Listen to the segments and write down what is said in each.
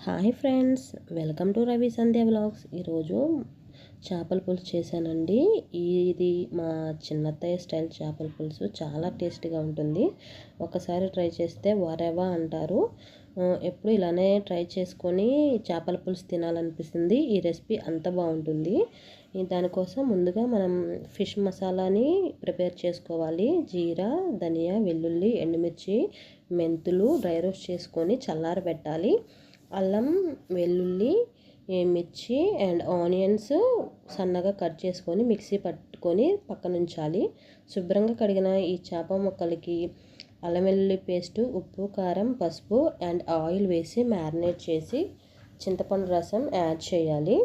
Hi friends, welcome to Ravi Sandhya vlogs. ఈరోజు చేపల పులుసు చేశానండి. ఇది మా చిన్నత్తయ్య స్టైల్ చేపల పులుసు. చాలా టేస్టీగా ఉంటుంది. ఒకసారి ట్రై చేస్తే వారెవా అంటారు. ఎప్పుడు ఇలానే ట్రై చేసుకొని చేపల పులుసు తినాలనిపిస్తుంది. ఈ రెసిపీ అంత బాగుంటుంది. దానికోసం ముందుగా మనం ఫిష్ మసాలాని ప్రిపేర్ చేసుకోవాలి. జీరా, ధనియా, వెల్లుల్లి, ఎండుమిర్చి, మెంతులు డ్రై రోస్ట్ చేసుకొని చల్లారబెట్టాలి. అల్లం, వెల్లుల్లి, మిర్చి అండ్ ఆనియన్స్ సన్నగా కట్ చేసుకొని మిక్సీ పట్టుకొని పక్కన ఉంచాలి. శుభ్రంగా కడిగిన ఈ చేప ముక్కలకి అల్లం వెల్లుల్లి పేస్టు, ఉప్పు, కారం, పసుపు అండ్ ఆయిల్ వేసి మ్యారినేట్ చేసి చింతపండు రసం యాడ్ చేయాలి.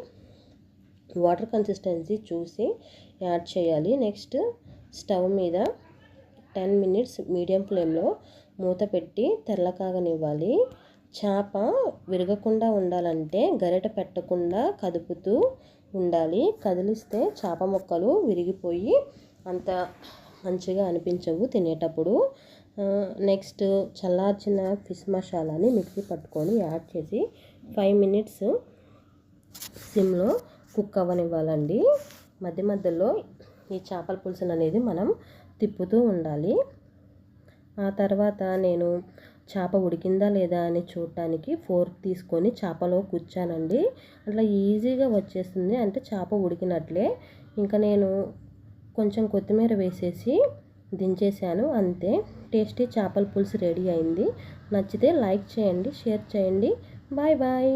వాటర్ కన్సిస్టెన్సీ చూసి యాడ్ చేయాలి. నెక్స్ట్ స్టవ్ మీద 10 minutes మీడియం ఫ్లేమ్లో మూత పెట్టి తెల్లకాగనివ్వాలి. చేప విరగకుండా ఉండాలంటే గరిటె పెట్టకుండా కదుపుతూ ఉండాలి. కదిలిస్తే చేప ముక్కలు విరిగిపోయి అంత మంచిగా అనిపించవు తినేటప్పుడు. నెక్స్ట్ చల్లార్చిన ఫిష్ మసాలాని మిక్సీ పట్టుకొని యాడ్ చేసి 5 minutes సిమ్లో కుక్ అవ్వనివ్వాలండి. మధ్య మధ్యలో ఈ చేపల పులుసు అనేది మనం తిప్పుతూ ఉండాలి. ఆ తర్వాత నేను చేప ఉడికిందా లేదా అని చూడటానికి ఫోర్క్ తీసుకొని చేపలో కూర్చానండి. అట్లా ఈజీగా వచ్చేస్తుంది, అంటే చేప ఉడికినట్లే. ఇంకా నేను కొంచెం కొత్తిమీర వేసేసి దించేసాను. అంతే, టేస్టీ చేపల పులుసు రెడీ అయింది. నచ్చితే లైక్ చేయండి, షేర్ చేయండి. Bye bye.